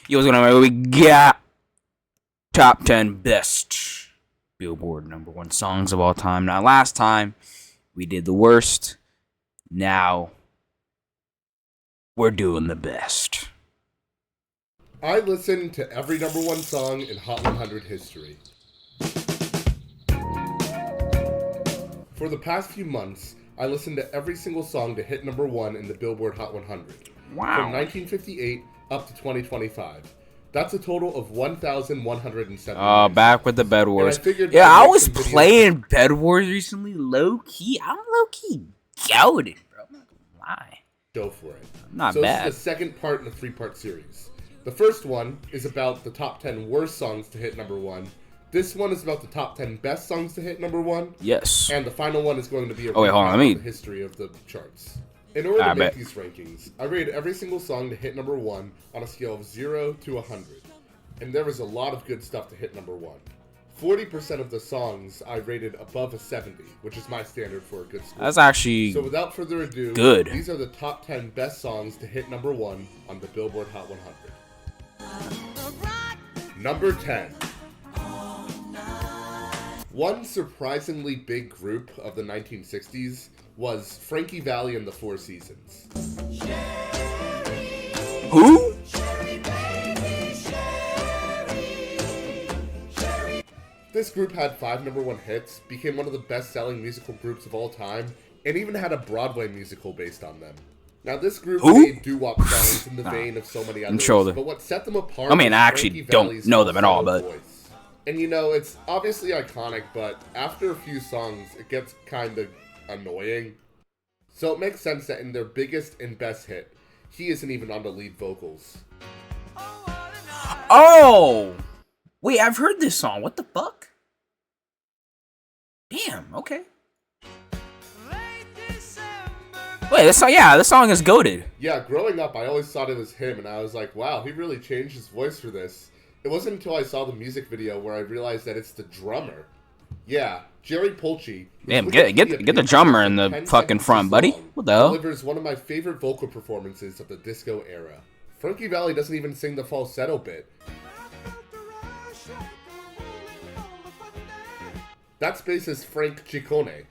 Yo, what's going on? We got top 10 best Billboard #1 songs of all time. Now, last time we did the worst. Now we're doing the best. I listen to every #1 song in Hot 100 history. For the past few months, I listened to every single song to hit #1 in the Billboard Hot 100. Wow. From 1958 up to 2025. That's a total of 1,107. Back with the Bed Wars. Yeah, I was playing Bed Wars recently, low key. I'm low key goated, bro. I'm not gonna lie. Go for it. Not so bad. This is the second part in a 3-part series. The first one is about the top 10 worst songs to hit #1. This one is about the top 10 best songs to hit #1. Yes. And the final one is going to be a hold on. the history of the charts. In order to make these rankings, I rated every single song to hit #1 on a scale of 0 to 100. And there was a lot of good stuff to hit #1. 40% of the songs I rated above a 70, which is my standard for a good score. That's actually so without further ado, good. These are the top 10 best songs to hit #1 on the Billboard Hot 100. Number 10. One surprisingly big group of the 1960s was Frankie Valli and the Four Seasons. Who? This group had 5 #1 hits, became one of the best-selling musical groups of all time, and even had a Broadway musical based on them. Now, this group made doo-wop songs in the vein of so many others, but what set them apart I actually don't know them at all, but... voice. And you know, it's obviously iconic, but after a few songs, it gets kind of annoying. So it makes sense that in their biggest and best hit, he isn't even on the lead vocals. Oh! Wait, I've heard this song. What the fuck? Damn, okay. Wait, this song is goated. Yeah, growing up, I always thought it was him, and I was like, wow, he really changed his voice for this. It wasn't until I saw the music video where I realized that it's the drummer. Yeah, Jerry Polchi. Damn, get the drummer in the fucking front, buddy. What the hell? Delivers one of my favorite vocal performances of the disco era. Frankie Valli doesn't even sing the falsetto bit. That's bassist Frank Ciccone.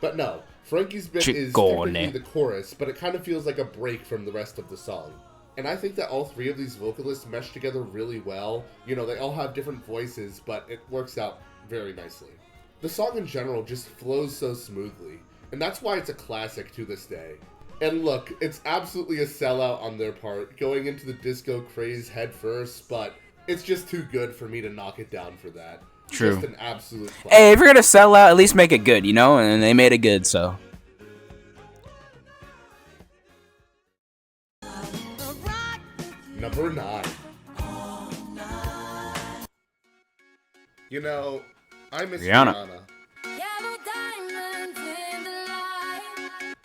But no, Frankie's bit is technically the chorus, but it kind of feels like a break from the rest of the song. And I think that all 3 of these vocalists mesh together really well. You know, they all have different voices, but it works out very nicely. The song in general just flows so smoothly, and that's why it's a classic to this day. And look, it's absolutely a sellout on their part, going into the disco craze head first, but it's just too good for me to knock it down for that. True. Just an absolute classic. Hey, if you're gonna sell out, at least make it good, you know? And they made it good, so... Number 9. You know, I miss Rihanna.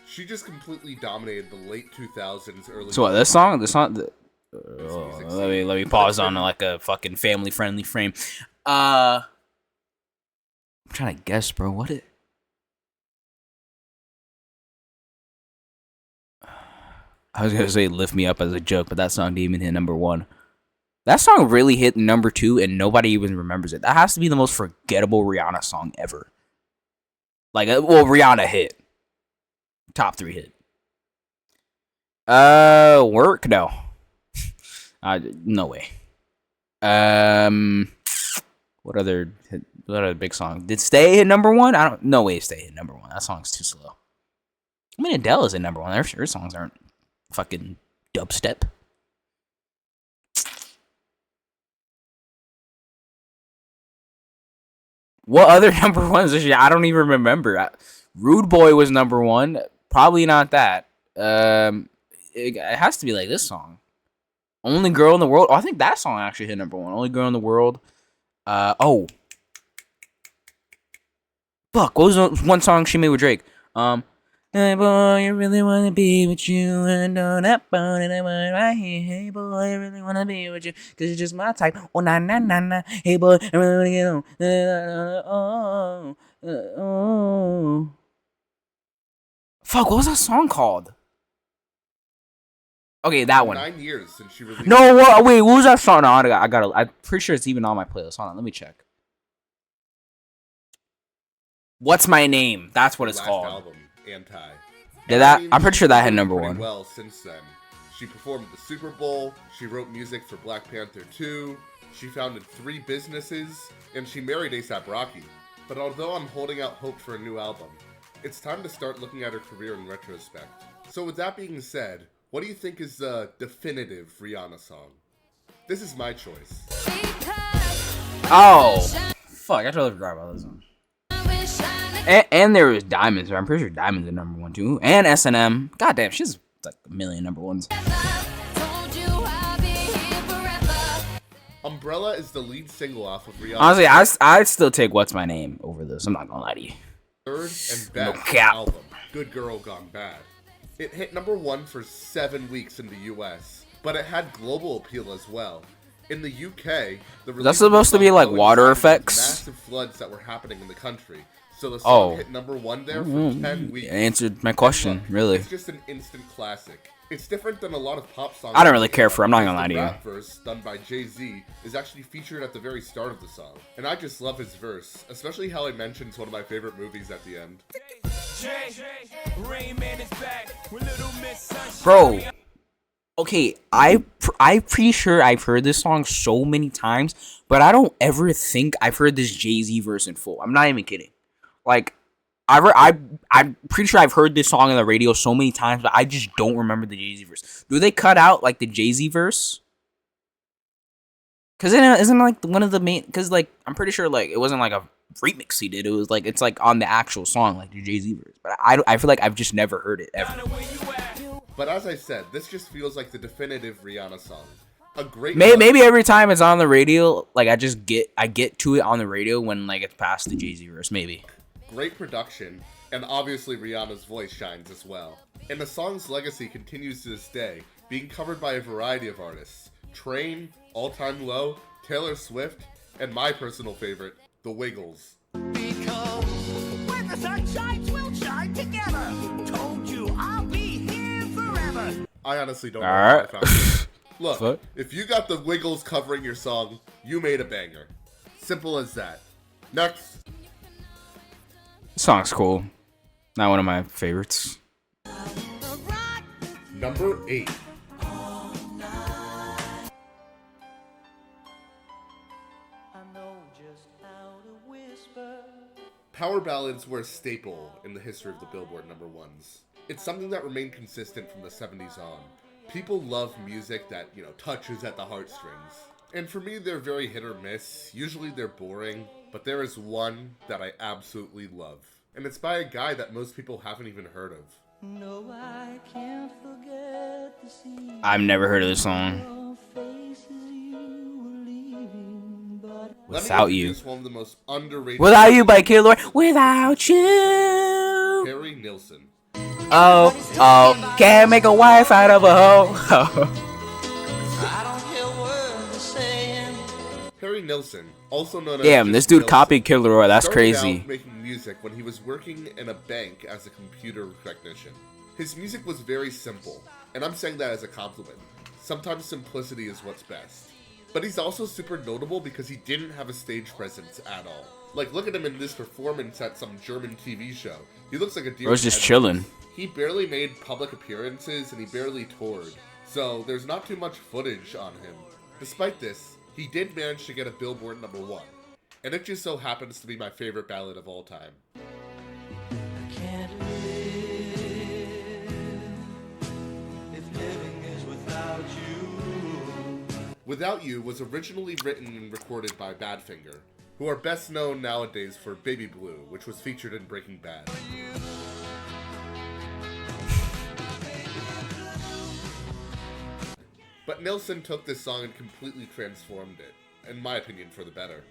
She just completely dominated the late 2000s, early. So what? This song. Let me pause on like a fucking family-friendly frame. I'm trying to guess, bro. What it? I was gonna say "Lift Me Up" as a joke, but that song didn't even hit #1. That song really hit #2, and nobody even remembers it. That has to be the most forgettable Rihanna song ever. Like, well, Rihanna hit. Top 3 hit. Work? No. No way. What other big song? Did Stay hit #1? No way Stay hit #1. That song's too slow. I mean, Adele is at #1. Her songs aren't fucking dubstep. What other #1s is she? I don't even remember. Rude Boy was #1. Probably not that. It has to be like this song. Only Girl in the World. Oh, I think that song actually hit #1. Only Girl in the World. Oh. Fuck, what was one song she made with Drake? Hey boy, I really wanna be with you, and on that phone, and I want right here. Hey boy, I really wanna be with you, cause you're just my type. Oh na na na na. Hey boy, I really wanna get on. Fuck, what was that song called? Okay, that one. 9 years since she released. No, wait, what was that song? No, I'm pretty sure it's even on my playlist. Hold on, let me check. What's My Name? That's what it's called. Album, Anti. I'm pretty sure that had number one. Well, since then, she performed at the Super Bowl. She wrote music for Black Panther 2. She founded 3 businesses, and she married A$AP Rocky. But although I'm holding out hope for a new album, it's time to start looking at her career in retrospect. So with that being said, what do you think is the definitive Rihanna song? This is my choice. Oh, fuck! I totally forgot about this one. And there was Diamonds. I'm pretty sure Diamonds is number 1 too. And S&M. Goddamn, she's like a million number 1s. Umbrella is the lead single off of Rihanna. Honestly, I'd still take What's My Name over this. I'm not gonna lie to you. Third and best album, Good Girl Gone Bad. It hit number 1 for 7 weeks in the US, but it had global appeal as well. In the UK, that's supposed to be like water effects. Massive floods that were happening in the country. So the song hit number 1 there for 10 weeks. It answered my question, really. It's just an instant classic. It's different than a lot of pop songs. I don't really care for it. I'm not gonna lie to you. The rap verse done by Jay-Z is actually featured at the very start of the song. And I just love his verse, especially how he mentions one of my favorite movies at the end. Bro. Okay, I'm pretty sure I've heard this song so many times, but I don't ever think I've heard this Jay-Z verse in full. I'm not even kidding. Like, I'm pretty sure I've heard this song on the radio so many times, but I just don't remember the Jay-Z verse. Do they cut out, like, the Jay-Z verse? Because isn't it, like, one of the main... Because, like, I'm pretty sure, like, it wasn't, like, a remix he did. It was, like, it's, like, on the actual song, like, the Jay-Z verse. But I feel like I've just never heard it, ever. But as I said, this just feels like the definitive Rihanna song. A great... Maybe every time it's on the radio, like, I get to it on the radio when, like, it's past the Jay-Z verse, maybe. Great production, and obviously Rihanna's voice shines as well. And the song's legacy continues to this day, being covered by a variety of artists. Train, All Time Low, Taylor Swift, and my personal favorite, The Wiggles. Because when the sun shines, we'll shine together. Told you I'll be here forever. I honestly don't know how I found it. Look, if you got The Wiggles covering your song, you made a banger. Simple as that. Next. This song's cool. Not one of my favorites. Number 8. Power ballads were a staple in the history of the Billboard number 1s. It's something that remained consistent from the 70s on. People love music that, touches at the heartstrings. And for me, they're very hit or miss. Usually they're boring, but there is one that I absolutely love. And it's by a guy that most people haven't even heard of. No, I can't forget the scene. I've never heard of this song. Without You. One of the most underrated. Without You by Kid Laroi. Without You. Harry Nilsson. Oh, can't make a wife out of a hoe. Harry Nilsson, also known as... Damn, this dude Nilsson, copied Kid Laroi. That's crazy. Started out making music when he was working in a bank as a computer technician. His music was very simple, and I'm saying that as a compliment. Sometimes simplicity is what's best. But he's also super notable because he didn't have a stage presence at all. Like, look at him in this performance at some German TV show. He looks like a deer. Or was just chilling. He barely made public appearances, and he barely toured. So, there's not too much footage on him. Despite this, he did manage to get a Billboard number 1. And it just so happens to be my favorite ballad of all time. I can't live if living is without you. Without You was originally written and recorded by Badfinger, who are best known nowadays for Baby Blue, which was featured in Breaking Bad. But Nilsson took this song and completely transformed it, in my opinion, for the better.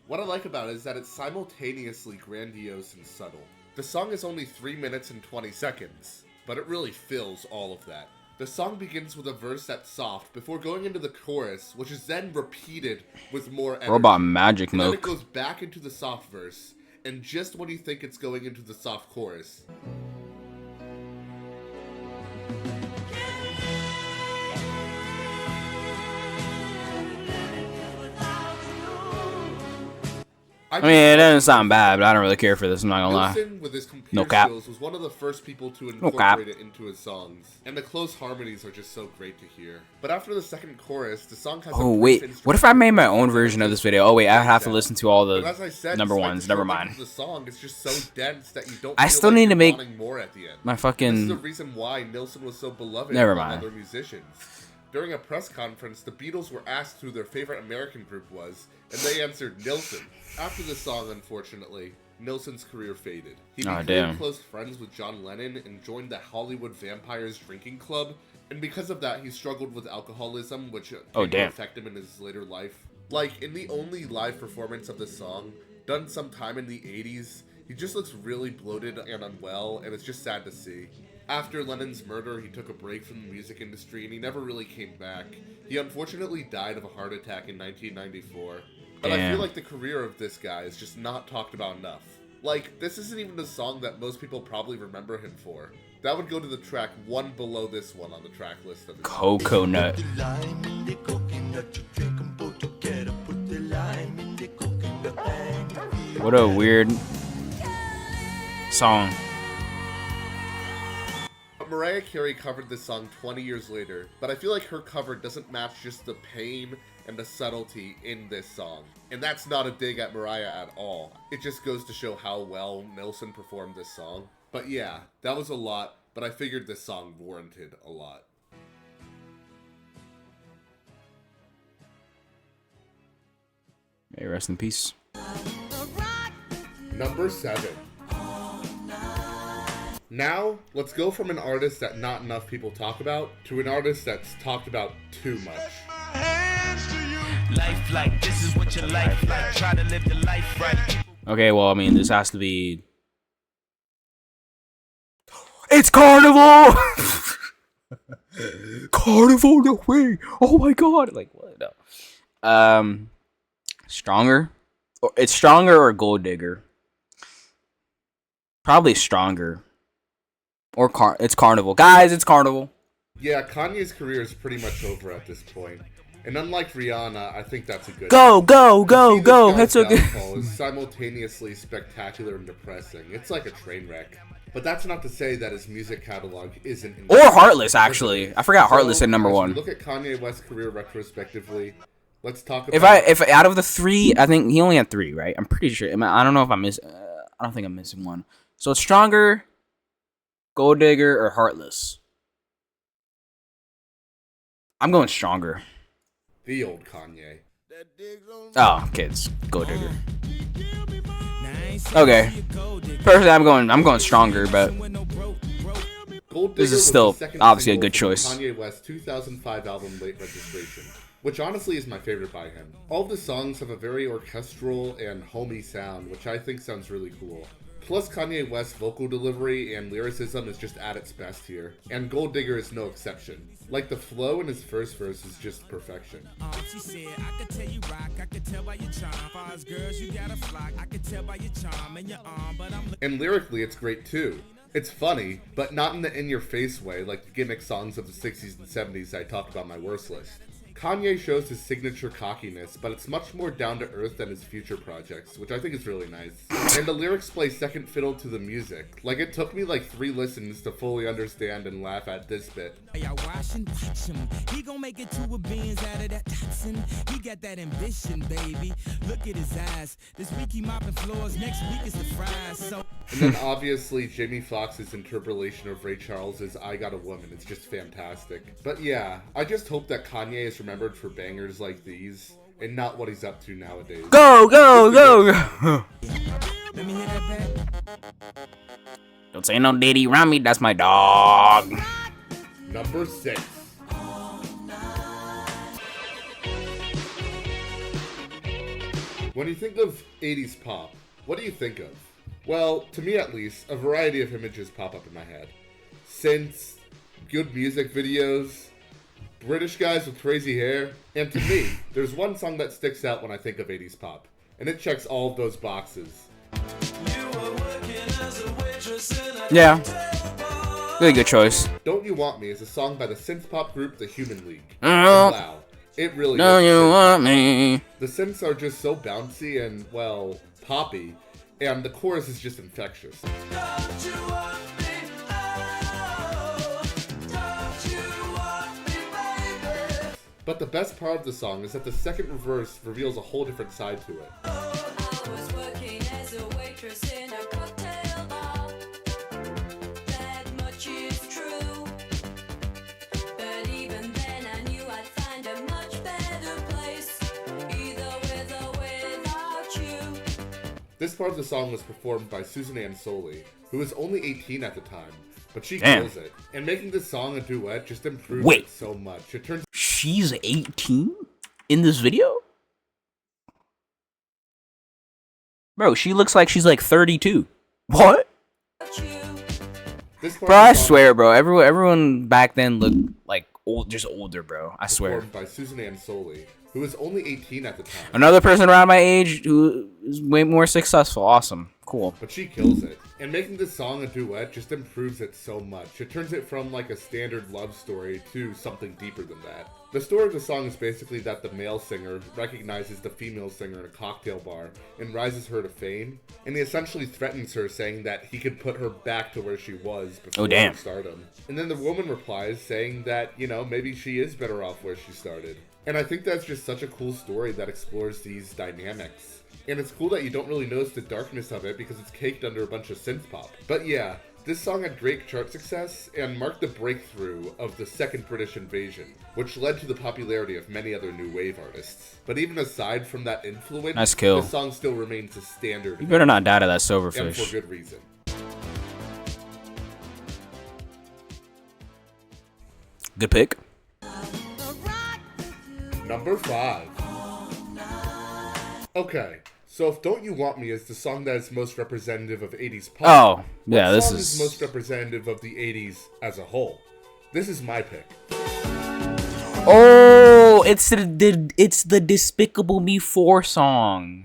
What I like about it is that it's simultaneously grandiose and subtle. The song is only 3 minutes and 20 seconds, but it really fills all of that. The song begins with a verse that's soft before going into the chorus, which is then repeated with more energy. Robot Magic and then Milk. it goes back into the soft verse, and just when you think it's going into the soft chorus, I mean, it doesn't sound bad, but I don't really care for this. I'm not gonna lie. Nilsson, with his computer No cap. skills, was one of the first people to No cap. incorporate it into his songs, and the close harmonies are just so great to hear. But after the second chorus, the song has Oh wait, what if I made my own version of this video? Oh wait, I have to listen to all the But as I said, number despite ones. the Never short length mind. of the song, it's just so dense that you don't. I feel still like need you're to make wanting more at the end. my This is the fucking. reason why Nilsson was so beloved Never among mind. other musicians. During a press conference, the Beatles were asked who their favorite American group was, and they answered Nilsson. After the song, unfortunately, Nilsson's career faded. He became close friends with John Lennon and joined the Hollywood Vampires drinking club, and because of that, he struggled with alcoholism, which came to affect him in his later life. Like, in the only live performance of the song, done sometime in the 80s, he just looks really bloated and unwell, and it's just sad to see. After Lennon's murder, he took a break from the music industry, and he never really came back. He unfortunately died of a heart attack in 1994. But I feel like the career of this guy is just not talked about enough. Like, this isn't even a song that most people probably remember him for. That would go to the track one below this one on the track list of his Coconut. What a weird song. Mariah Carey covered this song 20 years later, but I feel like her cover doesn't match just the pain and the subtlety in this song. And that's not a dig at Mariah at all. It just goes to show how well Nilsson performed this song. But yeah, that was a lot, but I figured this song warranted a lot. May he rest in peace. Number 7. Now, let's go from an artist that not enough people talk about to an artist that's talked about too much. Life like this is what your life like. Try to live the life right. Okay, well, I mean, this has to be. It's Carnival! Carnival, no way! Oh my god! Like, what? No. Stronger? It's Stronger or Gold Digger? Probably Stronger. Or it's Carnival. Guys, it's Carnival. Yeah, Kanye's career is pretty much over at this point. And unlike Rihanna, I think that's a good Go, thing. go, go, go. It's That's so good. is simultaneously spectacular and depressing. It's like a train wreck. But that's not to say that his music catalog isn't... Or Heartless, actually. I forgot Heartless in number 1. Look at Kanye West's career retrospectively. Let's talk about... If out of the 3, I think he only had 3, right? I'm pretty sure. I don't know if I don't think I'm missing one. So it's Stronger, Gold Digger, or Heartless. I'm going Stronger. The old Kanye. Oh, kids, Gold Digger. Okay. Personally, I'm going Stronger, but Gold Digger this is was still the second obviously a single good from choice. Kanye West's 2005 album Late Registration, which honestly is my favorite by him. All of the songs have a very orchestral and homey sound, which I think sounds really cool. Plus, Kanye West's vocal delivery and lyricism is just at its best here, and Gold Digger is no exception. Like, the flow in his first verse is just perfection. She said, I could tell you rock, I could tell by your charm. Far as girls, you got a flock, I could tell by your charm and your arm, but I'm And lyrically, it's great too. It's funny, but not in the in-your-face way like the gimmick songs of the 60s and 70s I talked about in my worst list. Kanye shows his signature cockiness, but it's much more down-to-earth than his future projects, which I think is really nice. And the lyrics play second fiddle to the music. Like, it took me like 3 listens to fully understand and laugh at this bit. y'all watching, watch him. He gon' make it to a beans out of that Datsun. He got that ambition, baby. Look at his eyes. This week he mopping floors, next week is the fries. So And then obviously Jamie Foxx's interpolation of Ray Charles's I Got a Woman is just fantastic. But yeah, I just hope that Kanye is remembered for bangers like these and not what he's up to nowadays. Go, go, go, go. let me hear that back. Don't say no Diddy around me. That's my dog. Number 6. When you think of 80s pop, what do you think of? Well, to me at least, a variety of images pop up in my head. Synths, good music videos, British guys with crazy hair, and to me, there's one song that sticks out when I think of 80s pop, and it checks all of those boxes. Yeah. Really good choice. Don't You Want Me is a song by the synth pop group The Human League. Uh-huh. Wow. It really Don't is. you want me? The synths are just so bouncy and, well, poppy, and the chorus is just infectious. Don't you want me? Oh, don't you want me, baby? But the best part of the song is that the second verse reveals a whole different side to it. I was working as a waitress in a cocktail bar. That much is true. But even then I knew I'd find a much better place, either with or without you. This part of the song was performed by Suzanne Soley, who was only 18 at the time, but she kills it. And making this song a duet just improves it so much. It turns She's 18 in this video? Bro, she looks like she's like 32. What? this part Bro, of I the song swear, bro. Everyone back then looked like old, just older, bro. I swear. performed by Suzanne Soley, who was only 18 at the time. Another person around my age who is way more successful. Awesome. Cool. But she kills it. And making this song a duet just improves it so much. It turns it from like a standard love story to something deeper than that. The story of the song is basically that the male singer recognizes the female singer in a cocktail bar and rises her to fame. And he essentially threatens her, saying that he could put her back to where she was before her stardom. And then the woman replies saying that, you know, maybe she is better off where she started. And I think that's just such a cool story that explores these dynamics. And it's cool that you don't really notice the darkness of it because it's caked under a bunch of synth pop. But yeah, this song had great chart success and marked the breakthrough of the second British invasion, which led to the popularity of many other new wave artists. But even aside from that influence, Nice kill. this song still remains a standard. You better not die to that And silverfish. for good reason. Good pick. Number 5. Okay, so if Don't You Want Me is the song that is most representative of 80s pop, Oh, yeah, what this song is most representative of the 80s as a whole? This is my pick. Oh, it's the Despicable Me 4 song.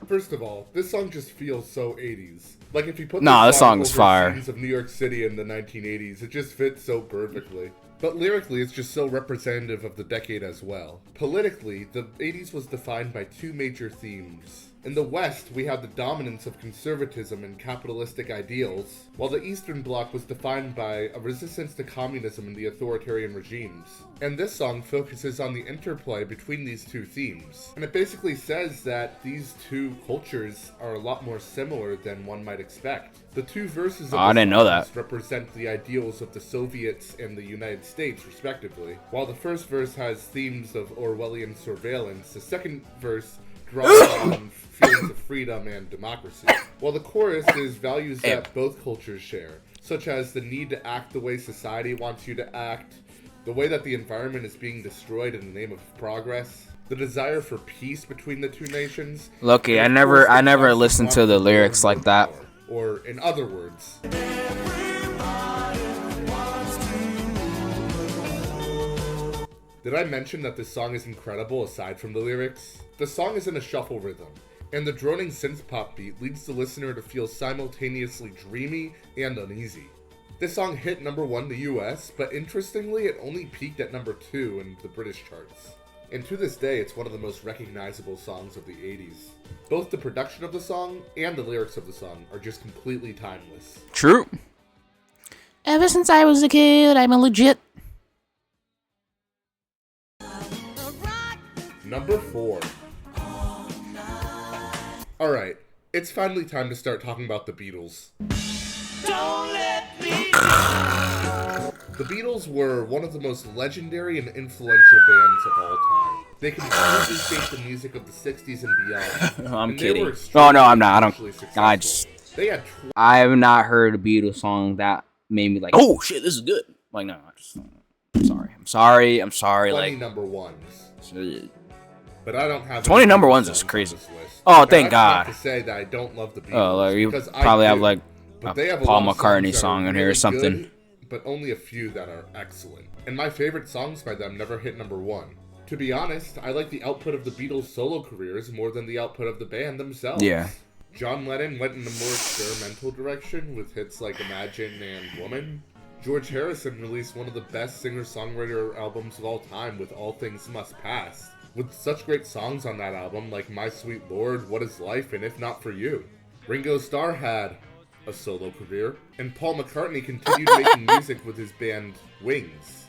First of all, this song just feels so 80s. Like if you put This song is over fire. scenes of New York City in the 1980s, it just fits so perfectly. But lyrically, it's just so representative of the decade as well. Politically, the 80s was defined by two major themes. In the West, we have the dominance of conservatism and capitalistic ideals, while the Eastern Bloc was defined by a resistance to communism and the authoritarian regimes. And this song focuses on the interplay between these two themes. And it basically says that these two cultures are a lot more similar than one might expect. The two verses of I the didn't know songs that. represent the ideals of the Soviets and the United States, respectively. While the first verse has themes of Orwellian surveillance, the second verse draws on feelings of freedom and democracy. While the chorus is values that both cultures share, such as the need to act the way society wants you to act, the way that the environment is being destroyed in the name of progress, the desire for peace between the two nations. Lucky, and I of course, the never constant listened to want the for more lyrics and more like that. power. Or, in other words, did I mention that this song is incredible aside from the lyrics? The song is in a shuffle rhythm, and the droning synth pop beat leads the listener to feel simultaneously dreamy and uneasy. This song hit number 1 in the US, but interestingly, it only peaked at number 2 in the British charts. And to this day, it's one of the most recognizable songs of the 80s. Both the production of the song and the lyrics of the song are just completely timeless. True. Ever since I was a kid, I'm a legit. Number 4. Alright, it's finally time to start talking about the Beatles. Don't let me The Beatles were one of the most legendary and influential bands of all time. They completely shaped the music of the 60s and beyond. I'm and kidding. They were Oh no, I'm not. I extremely don't. successful. I just. They had I have not heard a Beatles song that made me like, oh shit, this is good. Like, no, I'm sorry. 20 Like, number ones. shit. But I don't have 20 any number Beatles ones songs is on crazy. this list. Oh, And thank that's not God. to say that I don't love the Beatles. Oh, like you because I probably have do. like But a they have a Paul lot of McCartney songs that song are in here or really something. good, but only a few that are excellent. And my favorite songs by them never hit number 1. To be honest, I like the output of the Beatles' solo careers more than the output of the band themselves. Yeah. John Lennon went in a more experimental direction with hits like Imagine and Woman. George Harrison released one of the best singer-songwriter albums of all time with All Things Must Pass, with such great songs on that album like My Sweet Lord, What Is Life, and If Not For You. Ringo Starr had a solo career, and Paul McCartney continued making music with his band Wings.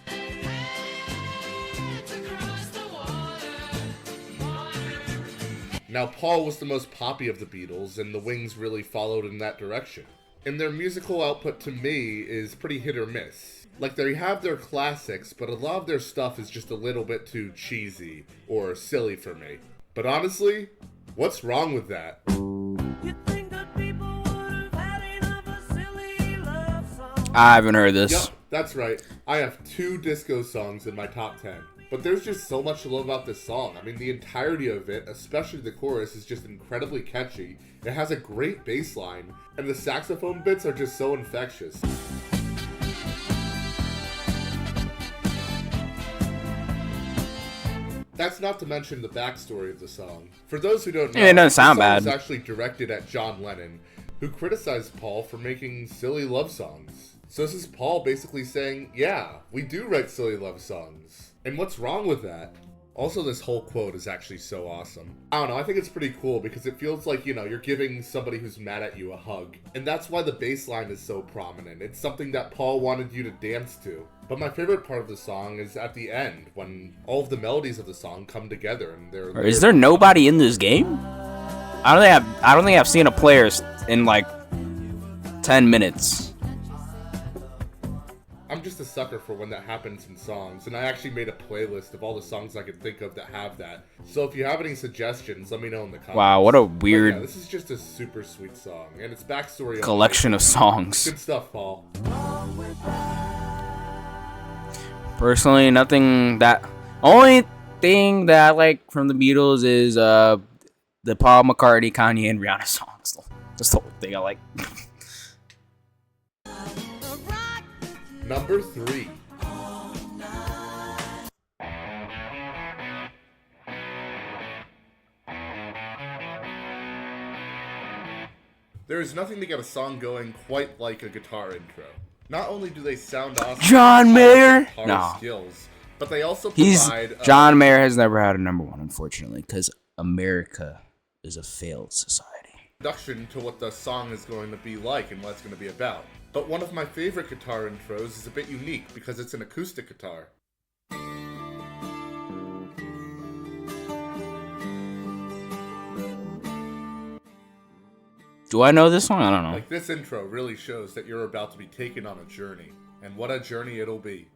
Now, Paul was the most poppy of the Beatles, and the Wings really followed in that direction. And their musical output, to me, is pretty hit or miss. Like, they have their classics, but a lot of their stuff is just a little bit too cheesy or silly for me. But honestly, what's wrong with that? I haven't heard this. Yep, that's right. I have 2 disco songs in my top 10. But there's just so much to love about this song. I mean, the entirety of it, especially the chorus, is just incredibly catchy. It has a great bass line, and the saxophone bits are just so infectious. That's not to mention the backstory of the song. For those who don't know, it doesn't sound the song bad. was actually directed at John Lennon, who criticized Paul for making silly love songs. So this is Paul basically saying, yeah, we do write silly love songs. And what's wrong with that? Also, this whole quote is actually so awesome. I don't know, I think it's pretty cool because it feels like, you know, you're giving somebody who's mad at you a hug. And that's why the bass line is so prominent. It's something that Paul wanted you to dance to. But my favorite part of the song is at the end, when all of the melodies of the song come together and they're... Is there nobody in this game? I don't think I've seen a player in like 10 minutes. I'm just a sucker for when that happens in songs, and I actually made a playlist of all the songs I could think of that have that. So if you have any suggestions, let me know in the comments. Wow, what a weird... Yeah, this is just a super sweet song, and its backstory... collection of songs. Good stuff, Paul. Personally, nothing that... Only thing that I like from the Beatles is the Paul McCartney, Kanye, and Rihanna songs. That's the whole thing I like. Number 3. There is nothing to get a song going quite like a guitar intro. Not only do they sound awesome, John Mayer? No. skills, but they also provide... John Mayer has never had a number 1, unfortunately, because America is a failed society. Introduction to what the song is going to be like and what it's going to be about. But one of my favorite guitar intros is a bit unique because it's an acoustic guitar. Do I know this song? I don't know. Like, this intro really shows that you're about to be taken on a journey. And what a journey it'll be.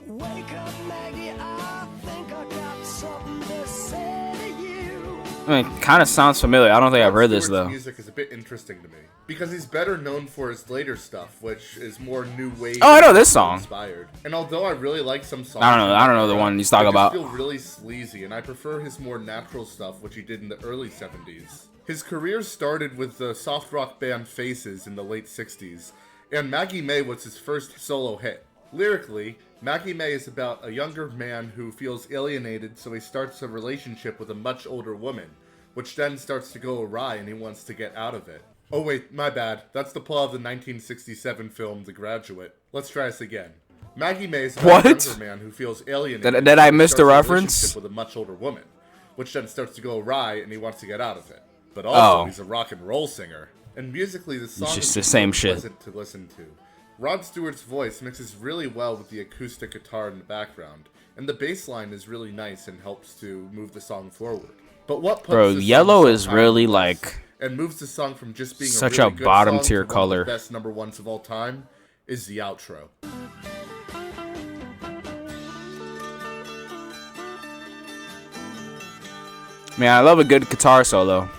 Wake up, Maggie, I think I got something to say to you. I mean, it kind of sounds familiar. I don't think I've heard this, though. Music is a bit interesting to me. Because he's better known for his later stuff, which is more new wave. Oh, I know this song. Inspired. And although I really like some songs, I don't know the one he's talking about. I feel really sleazy, and I prefer his more natural stuff, which he did in the early 70s. His career started with the soft rock band Faces in the late 60s, and Maggie May was his first solo hit. Lyrically, Maggie May is about a younger man who feels alienated, so he starts a relationship with a much older woman, which then starts to go awry and he wants to get out of it. Oh wait, my bad. That's the plot of the 1967 film The Graduate. Let's try this again. Maggie May is about a younger man who feels alienated. Did I miss the reference? With a much older woman, which then starts to go awry and he wants to get out of it. But also, he's a rock and roll singer. And musically, the song is the same shit. Pleasant to listen to. Rod Stewart's voice mixes really well with the acoustic guitar in the background, and the bass line is really nice and helps to move the song forward. But what puts Yellow is really like and moves the song from just being such a really a good bottom song tier to one of color. the best number 1s of all time is the outro. Man, I love a good guitar solo.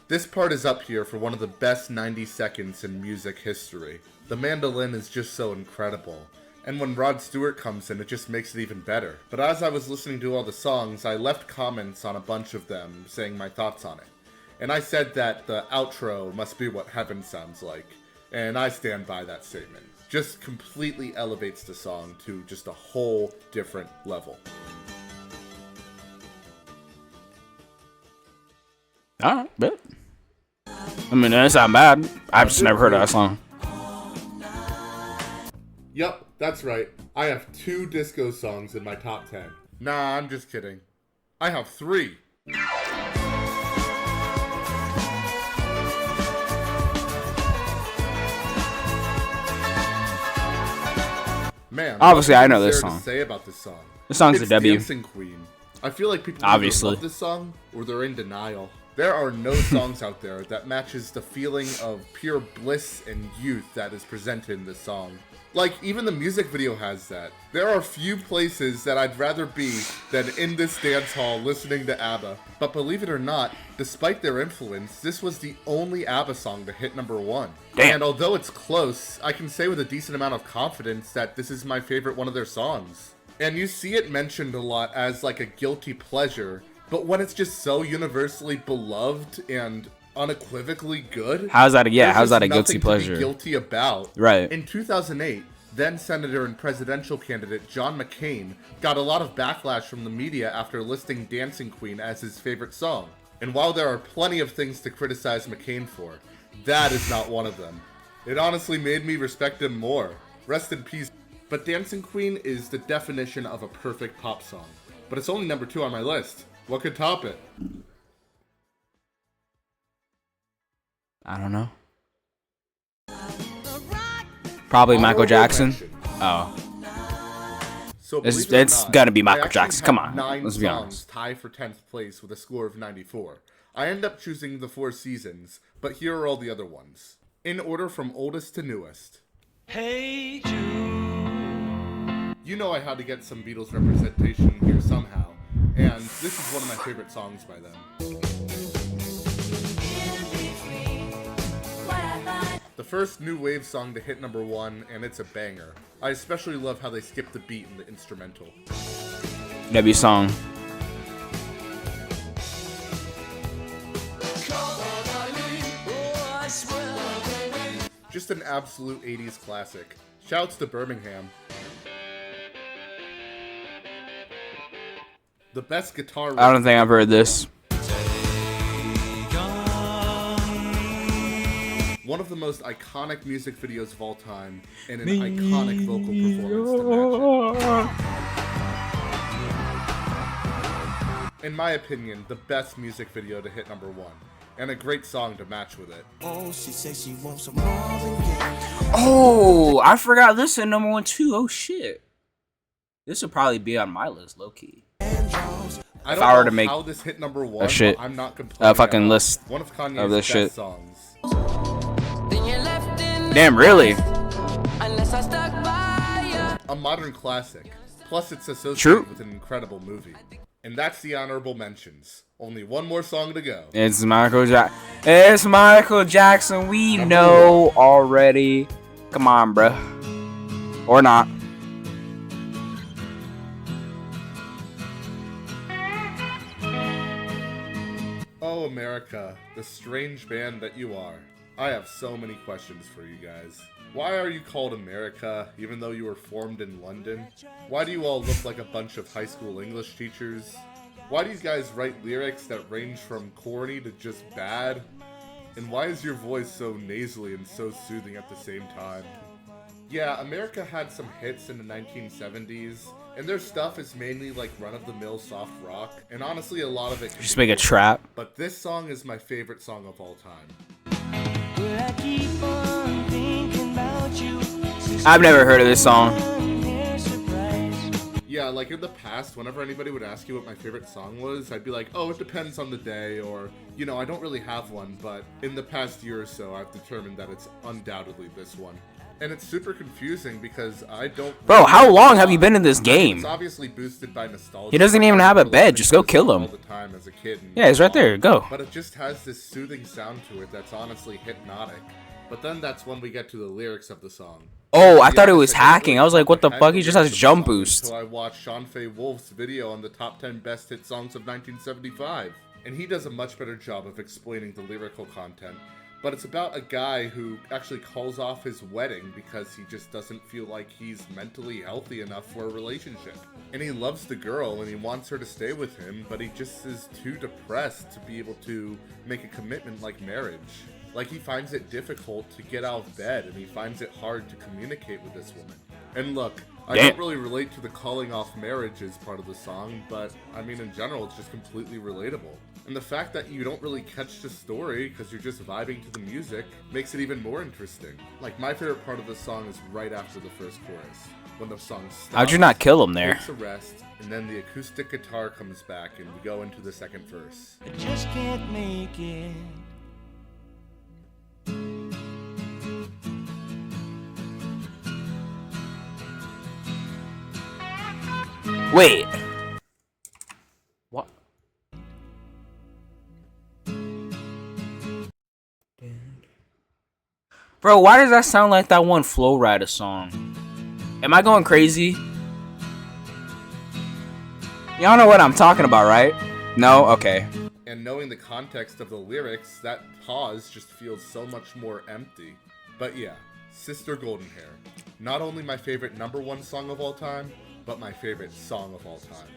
This part is up here for one of the best 90 seconds in music history. The mandolin is just so incredible. And when Rod Stewart comes in, it just makes it even better. But as I was listening to all the songs, I left comments on a bunch of them saying my thoughts on it. And I said that the outro must be what heaven sounds like. And I stand by that statement. Just completely elevates the song to just a whole different level. Alright, bet. I mean, that's not bad. I've just never heard of that song. Yep, that's right. I have 2 disco songs in my top 10. Nah, I'm just kidding. I have 3. Man, obviously, I know this to song. say about this song. This song's It's a W. Dancing Queen. I feel like people Obviously either love this song or they're in denial. There are no songs out there that matches the feeling of pure bliss and youth that is presented in this song. Like, even the music video has that. There are few places that I'd rather be than in this dance hall listening to ABBA. But believe it or not, despite their influence, this was the only ABBA song to hit number 1. Damn. And although it's close, I can say with a decent amount of confidence that this is my favorite one of their songs. And you see it mentioned a lot as like a guilty pleasure, but when it's just so universally beloved and unequivocally good, how's that a guilty nothing pleasure? To be guilty about. Right. In 2008, then Senator and presidential candidate John McCain got a lot of backlash from the media after listing Dancing Queen as his favorite song. And while there are plenty of things to criticize McCain for, that is not one of them. It honestly made me respect him more. Rest in peace. But Dancing Queen is the definition of a perfect pop song. But it's only number 2 on my list. What could top it? I don't know. Probably Michael Jackson. Oh. So it's gotta be Michael Jackson. Come on, let's be honest. Tie for 10th place with a score of 94. I end up choosing the 4 seasons, but here are all the other ones. In order from oldest to newest. Hey Jude. You know I had to get some Beatles representation here somehow, and this is one of my favorite songs by them. The first new wave song to hit number 1, and it's a banger. I especially love how they skip the beat in the instrumental. W song. Just an absolute 80s classic. Shouts to Birmingham. The best guitar riff. I don't think I've heard this. One of the most iconic music videos of all time, and an iconic vocal performance to match it. In my opinion, the best music video to hit number 1, and a great song to match with it. Oh, she says she wants some Marvin Gaye. Oh, I forgot this in number 1 too. Oh shit. This would probably be on my list, low key. I don't know how this hit number 1, a shit. but I'm not complaining. Fucking list one of Kanye's of this best shit. songs. Damn, really? A modern classic. Plus, it's associated True. with an incredible movie. And that's the honorable mentions. Only one more song to go. It's Michael Jackson. It's Michael Jackson. We know already. Come on, bruh. Or not. Oh, America, the strange band that you are. I have so many questions for you guys. Why are you called America, even though you were formed in London? Why do you all look like a bunch of high school English teachers? Why do you guys write lyrics that range from corny to just bad? And why is your voice so nasally and so soothing at the same time? Yeah, America had some hits in the 1970s, and their stuff is mainly like run-of-the-mill soft rock, and honestly a lot of it can Just be make a trap. But this song is my favorite song of all time. I've never heard of this song. Yeah, like in the past, whenever anybody would ask you what my favorite song was, I'd be like, oh, it depends on the day, or, you know, I don't really have one, but in the past year or so, I've determined that it's undoubtedly this one. And it's super confusing because I don't... Bro, how long have you been in this game? It's obviously boosted by nostalgia. He doesn't even have a bed. Just go kill him. All the time as a kid and Yeah, he's right there. Go. But it just has this soothing sound to it that's honestly hypnotic. But then that's when we get to the lyrics of the song. Oh, I thought it was hacking. I was like, what the fuck? He just has jump boost. Until I watched Sean Fay Wolf's video on the top 10 best hit songs of 1975. And he does a much better job of explaining the lyrical content. But it's about a guy who actually calls off his wedding because he just doesn't feel like he's mentally healthy enough for a relationship. And he loves the girl and he wants her to stay with him, but he just is too depressed to be able to make a commitment like marriage. Like, he finds it difficult to get out of bed, and he finds it hard to communicate with this woman. And look, I don't really relate to the calling off marriages part of the song, but I mean, in general, it's just completely relatable. And the fact that you don't really catch the story because you're just vibing to the music makes it even more interesting. Like, my favorite part of the song is right after the first chorus, when the song stops. How'd you not kill him there? Takes a rest, and then the acoustic guitar comes back, and we go into the second verse. I just can't make it. Wait. What? Bro, why does that sound like that one Flow Rider song? Am I going crazy? Y'all know what I'm talking about, right? No? Okay. And knowing the context of the lyrics, that pause just feels so much more empty. But yeah, Sister Golden Hair. Not only my favorite #1 song of all time, but my favorite song of all time.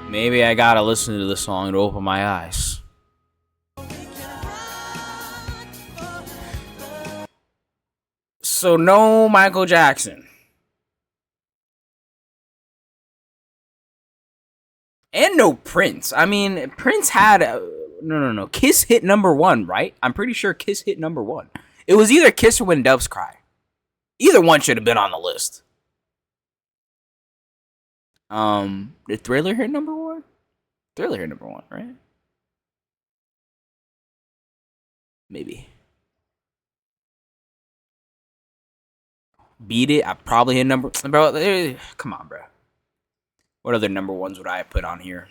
Maybe I gotta listen to this song to open my eyes. So no Michael Jackson. And no Prince. I mean, Prince had... No. Kiss hit #1, right? I'm pretty sure Kiss hit #1. It was either Kiss or When Doves Cry. Either one should have been on the list. Did Thriller hit #1? Thriller hit #1, right? Maybe. Beat It. I probably hit bro. Come on, bro. What other #1s would I put on here?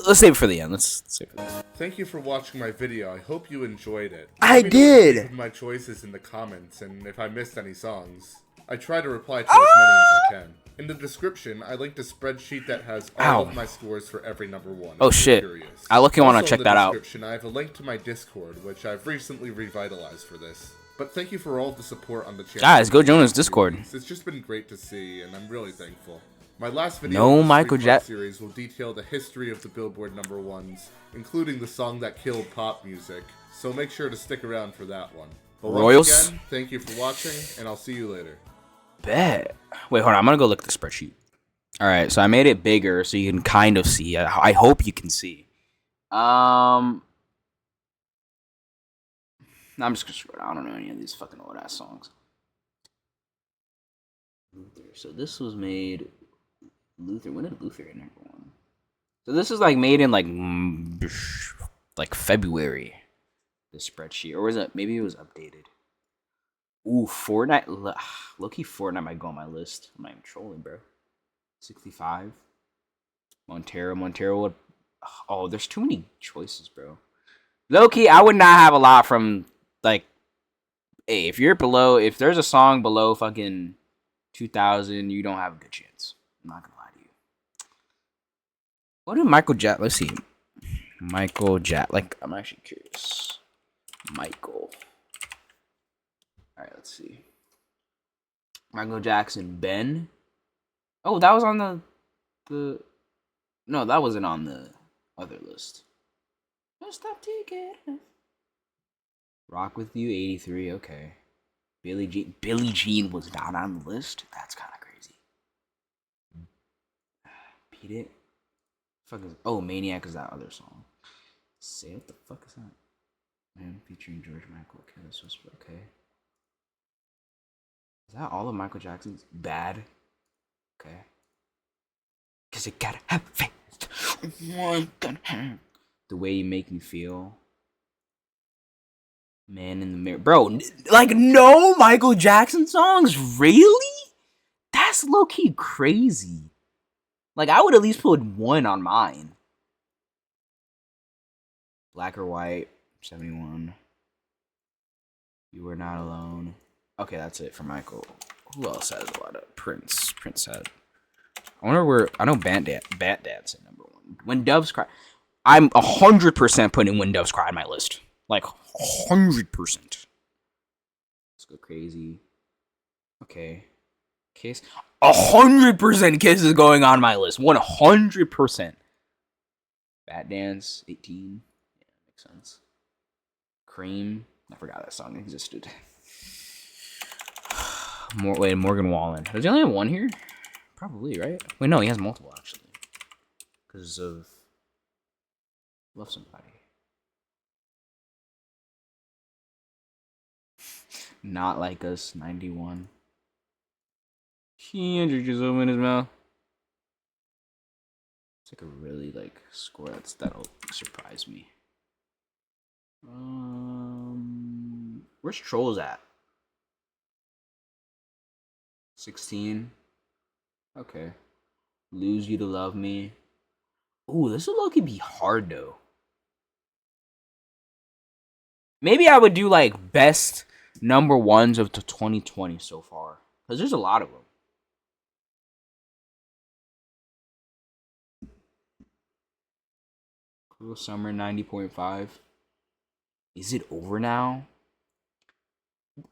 Let's save it for the end. Let's save it for the end. Thank you for watching my video. I hope you enjoyed it. I did. My choices in the comments, and if I missed any songs, I try to reply to as many as I can. In the description, I linked a spreadsheet that has all of my scores for every #1. Oh shit! I look and want to check that out. In the description, I have a link to my Discord, which I've recently revitalized for this. But thank you for all the support on the channel. Guys, go join us Discord. It's just been great to see, and I'm really thankful. My last video no in the Michael Jackson series will detail the history of the Billboard #1s, including the song that killed pop music. So make sure to stick around for that one. But Royals. Once again, thank you for watching, and I'll see you later. Bet. Wait, hold on. I'm gonna go look at the spreadsheet. All right, so I made it bigger so you can kind of see. I hope you can see. I'm just gonna scroll down. I don't know any of these fucking old ass songs. Luther. So this was made. Luther. When did Luther hit #1? So this is like made in like February. This spreadsheet, or was it? Maybe it was updated. Ooh, Fortnite. Low-key Fortnite might go on my list. I'm not even trolling, bro. 65. Montero would... Oh, there's too many choices, bro. Low-key, I would not have a lot from, like... Hey, if you're below... If there's a song below fucking 2000, you don't have a good chance. I'm not gonna lie to you. What did Michael Jack... Let's see. Michael Jack... Like, I'm actually curious. Michael... Alright, let's see. Michael Jackson, Ben. Oh, that was on the... No, that wasn't on the other list. Don't stop taking. Rock With You, 83, okay. Billie Jean was not on the list? That's kind of crazy. Beat It. Fuck is... Oh, Maniac is that other song. Say, what the fuck is that? Man, featuring George Michael. Okay, that's just... Okay. Is that all of Michael Jackson's? Bad. Okay. Cause you gotta have faith. The Way You Make Me Feel. Man in the Mirror. Bro, like no Michael Jackson songs? Really? That's low-key crazy. Like I would at least put one on mine. Black or White, 71. You Were Not Alone. Okay, that's it for Michael. Who else has a lot of Prince? Prince had. I wonder where. I know Bat Dance at number 1. When Doves Cry. I'm 100% putting When Doves Cry on my list. Like 100%. Let's go crazy. Okay. Kiss. 100% Kiss is going on my list. 100%. Bat Dance 18. Yeah, makes sense. Cream. I forgot that song existed. Morgan Wallen. Does he only have one here? Probably, right? Wait, no, he has multiple actually. Because of Love Somebody. Not Like Us 91. He introduced him in his mouth. It's like a really like score that'll surprise me. Where's Trolls at? 16. Okay. Lose You to Love Me. Ooh, this will low-key be hard though. Maybe I would do like best number 1s of the 2020 so far. Because there's a lot of them. Cruel Summer 90.5. Is it over now?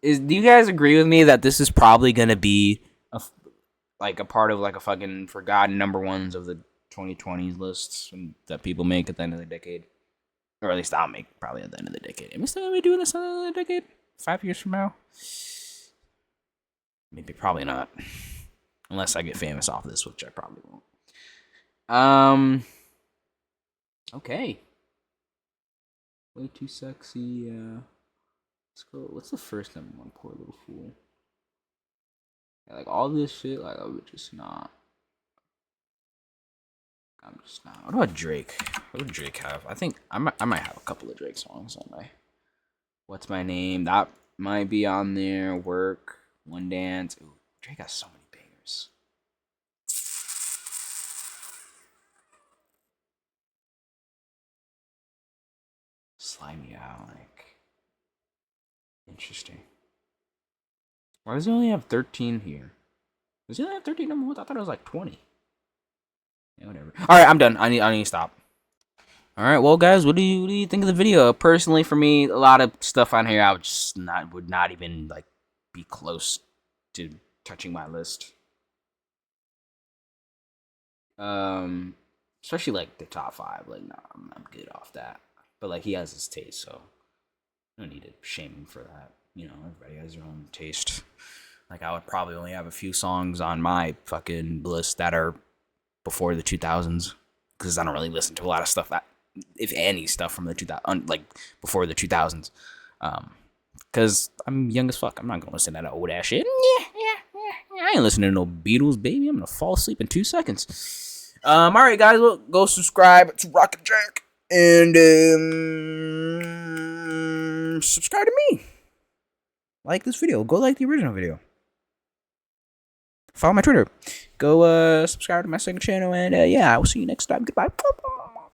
Do you guys agree with me that this is probably gonna be a part of like a fucking forgotten number 1s of the 2020s lists that people make at the end of the decade, or at least I'll make probably at the end of the decade. Am I still gonna be doing this at the end of the decade? 5 years from now? Maybe, probably not, unless I get famous off this, which I probably won't. Okay. Way Too Sexy. Let's go. What's the first number 1? Poor Little Fool. Yeah, like all this shit, like I would just not. I'm just not. What about Drake? What would Drake have? I think I might have a couple of Drake songs on my. What's My Name? That might be on there. Work. One Dance. Ooh, Drake has so many bangers. Slime Me Out, like. Interesting. Why does he only have 13 here? Does he only have 13 number 1s? I thought it was like 20. Yeah, whatever. Alright, I'm done. I need to stop. Alright, well guys, what do you think of the video? Personally, for me, a lot of stuff on here I would not even like be close to touching my list. Especially like the top 5. Like, nah, I'm good off that. But like he has his taste, so I don't need to shame him for that. You know, everybody has their own taste. Like, I would probably only have a few songs on my fucking list that are before the 2000s, because I don't really listen to a lot of stuff that, if any, stuff from the 2000s, like before the 2000s. Because I'm young as fuck. I'm not gonna listen to that old ass shit. I ain't listening to no Beatles, baby. I'm gonna fall asleep in 2 seconds. All right, guys, well, go subscribe to Rocket Jack and subscribe to me. Like this video. Go like the original video. Follow my Twitter. Go subscribe to my second channel, and yeah, I will see you next time. Goodbye.